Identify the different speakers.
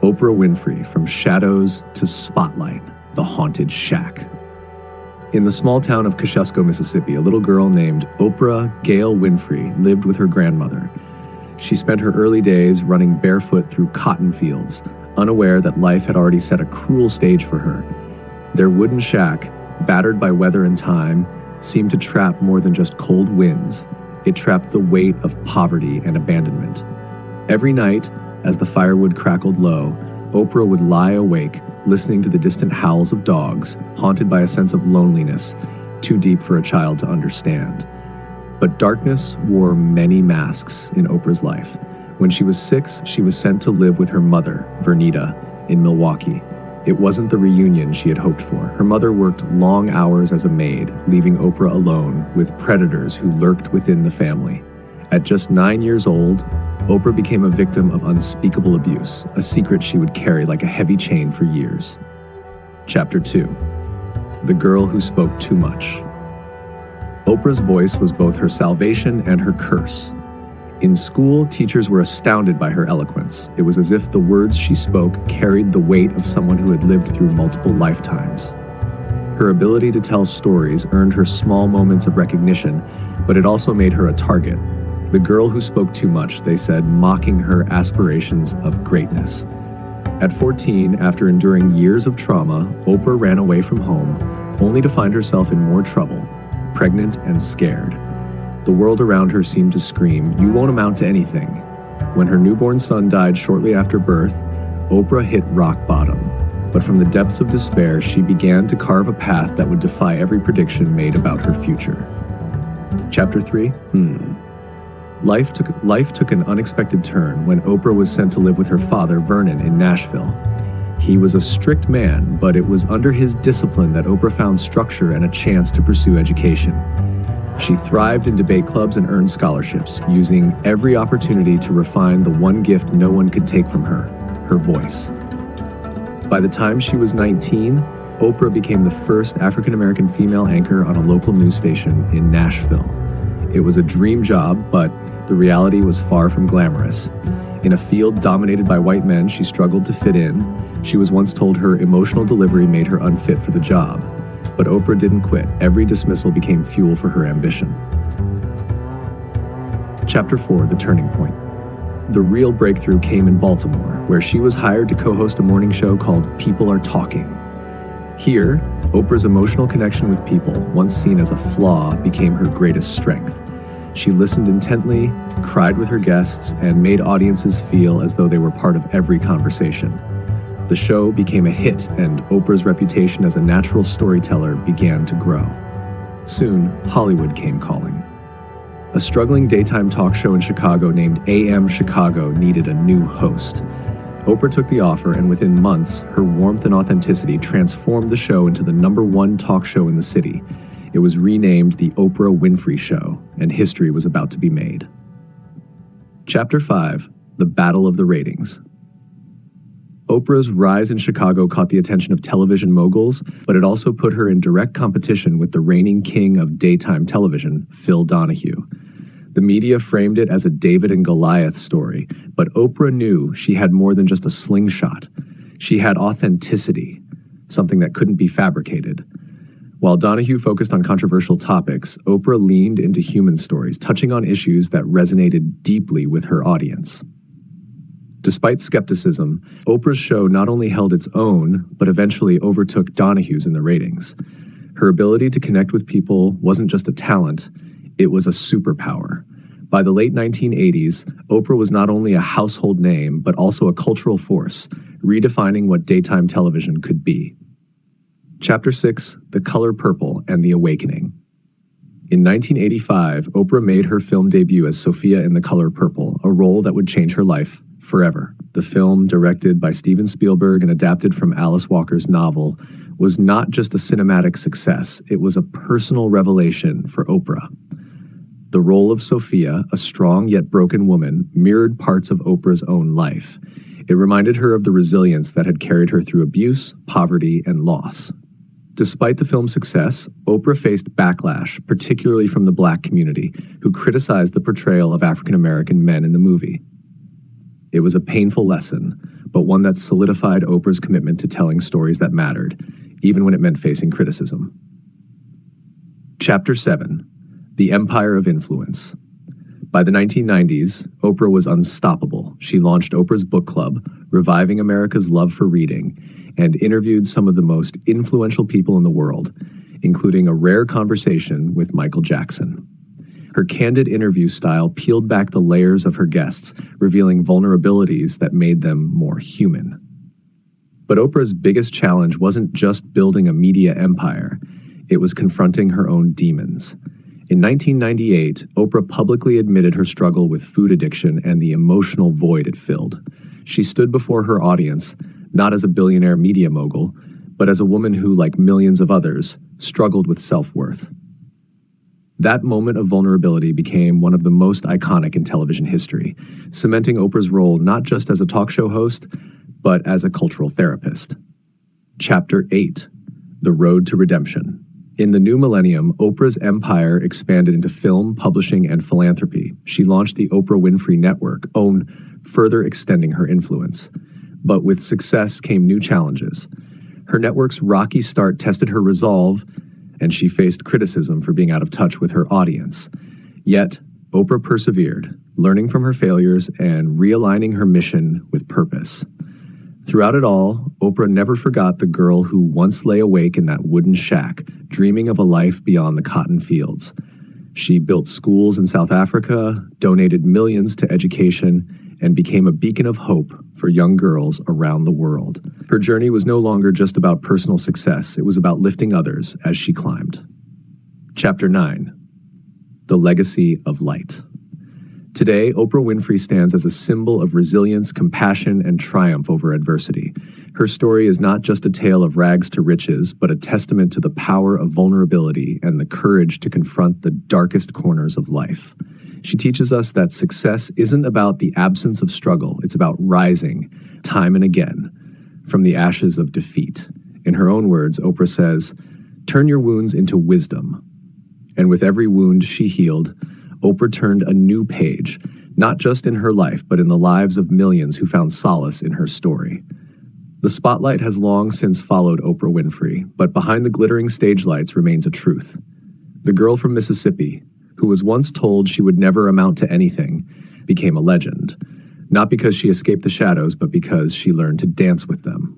Speaker 1: Oprah Winfrey, from shadows to spotlight, the haunted shack. In the small town of Kosciuszko, Mississippi, a little girl named Oprah Gail Winfrey lived with her grandmother. She spent her early days running barefoot through cotton fields, unaware that life had already set a cruel stage for her. Their wooden shack, battered by weather and time, seemed to trap more than just cold winds. It trapped the weight of poverty and abandonment. Every night, as the firewood crackled low, Oprah would lie awake, listening to the distant howls of dogs, haunted by a sense of loneliness, too deep for a child to understand. But darkness wore many masks in Oprah's life. When she was 6, she was sent to live with her mother, Vernita, in Milwaukee. It wasn't the reunion she had hoped for. Her mother worked long hours as a maid, leaving Oprah alone with predators who lurked within the family. At just 9 years old, Oprah became a victim of unspeakable abuse, a secret she would carry like a heavy chain for years. Chapter 2. The Girl Who Spoke Too Much. Oprah's voice was both her salvation and her curse. In school, teachers were astounded by her eloquence. It was as if the words she spoke carried the weight of someone who had lived through multiple lifetimes. Her ability to tell stories earned her small moments of recognition, but it also made her a target. The girl who spoke too much, they said, mocking her aspirations of greatness. At 14, after enduring years of trauma, Oprah ran away from home, only to find herself in more trouble, pregnant and scared. The world around her seemed to scream, "You won't amount to anything." When her newborn son died shortly after birth, Oprah hit rock bottom. But from the depths of despair, she began to carve a path that would defy every prediction made about her future. Chapter 3. Life took an unexpected turn when Oprah was sent to live with her father, Vernon, in Nashville. He was a strict man, but it was under his discipline that Oprah found structure and a chance to pursue education. She thrived in debate clubs and earned scholarships, using every opportunity to refine the one gift no one could take from her, her voice. By the time she was 19, Oprah became the first African-American female anchor on a local news station in Nashville. It was a dream job, but the reality was far from glamorous. In a field dominated by white men, she struggled to fit in. She was once told her emotional delivery made her unfit for the job. But Oprah didn't quit. Every dismissal became fuel for her ambition. Chapter 4, The Turning Point. The real breakthrough came in Baltimore, where she was hired to co-host a morning show called People Are Talking. Here, Oprah's emotional connection with people, once seen as a flaw, became her greatest strength. She listened intently, cried with her guests, and made audiences feel as though they were part of every conversation. The show became a hit, and Oprah's reputation as a natural storyteller began to grow. Soon, Hollywood came calling. A struggling daytime talk show in Chicago named AM Chicago needed a new host. Oprah took the offer, and within months, her warmth and authenticity transformed the show into the #1 talk show in the city. It was renamed The Oprah Winfrey Show, and history was about to be made. Chapter 5, The Battle of the Ratings. Oprah's rise in Chicago caught the attention of television moguls, but it also put her in direct competition with the reigning king of daytime television, Phil Donahue. The media framed it as a David and Goliath story, but Oprah knew she had more than just a slingshot. She had authenticity, something that couldn't be fabricated. While Donahue focused on controversial topics, Oprah leaned into human stories, touching on issues that resonated deeply with her audience. Despite skepticism, Oprah's show not only held its own, but eventually overtook Donahue's in the ratings. Her ability to connect with people wasn't just a talent, it was a superpower. By the late 1980s, Oprah was not only a household name, but also a cultural force, redefining what daytime television could be. Chapter 6, The Color Purple and the Awakening. In 1985, Oprah made her film debut as Sophia in The Color Purple, a role that would change her life forever. The film, directed by Steven Spielberg and adapted from Alice Walker's novel, was not just a cinematic success, it was a personal revelation for Oprah. The role of Sophia, a strong yet broken woman, mirrored parts of Oprah's own life. It reminded her of the resilience that had carried her through abuse, poverty, and loss. Despite the film's success, Oprah faced backlash, particularly from the Black community, who criticized the portrayal of African American men in the movie. It was a painful lesson, but one that solidified Oprah's commitment to telling stories that mattered, even when it meant facing criticism. Chapter 7: The Empire of Influence. By the 1990s, Oprah was unstoppable. She launched Oprah's Book Club, reviving America's love for reading, and interviewed some of the most influential people in the world, including a rare conversation with Michael Jackson. Her candid interview style peeled back the layers of her guests, revealing vulnerabilities that made them more human. But Oprah's biggest challenge wasn't just building a media empire. It was confronting her own demons. In 1998, Oprah publicly admitted her struggle with food addiction and the emotional void it filled. She stood before her audience, not as a billionaire media mogul, but as a woman who, like millions of others, struggled with self-worth. That moment of vulnerability became one of the most iconic in television history, cementing Oprah's role not just as a talk show host, but as a cultural therapist. Chapter 8: The Road to Redemption. In the new millennium, Oprah's empire expanded into film, publishing, and philanthropy. She launched the Oprah Winfrey Network, further extending her influence. But with success came new challenges. Her network's rocky start tested her resolve, and she faced criticism for being out of touch with her audience. Yet, Oprah persevered, learning from her failures and realigning her mission with purpose. Throughout it all, Oprah never forgot the girl who once lay awake in that wooden shack, dreaming of a life beyond the cotton fields. She built schools in South Africa, donated millions to education, and became a beacon of hope for young girls around the world. Her journey was no longer just about personal success, it was about lifting others as she climbed. Chapter 9: The Legacy of Light. Today, Oprah Winfrey stands as a symbol of resilience, compassion, and triumph over adversity. Her story is not just a tale of rags to riches, but a testament to the power of vulnerability and the courage to confront the darkest corners of life. She teaches us that success isn't about the absence of struggle, it's about rising, time and again, from the ashes of defeat. In her own words, Oprah says, "Turn your wounds into wisdom." And with every wound she healed, Oprah turned a new page, not just in her life, but in the lives of millions who found solace in her story. The spotlight has long since followed Oprah Winfrey, but behind the glittering stage lights remains a truth. The girl from Mississippi, who was once told she would never amount to anything, became a legend, not because she escaped the shadows, but because she learned to dance with them.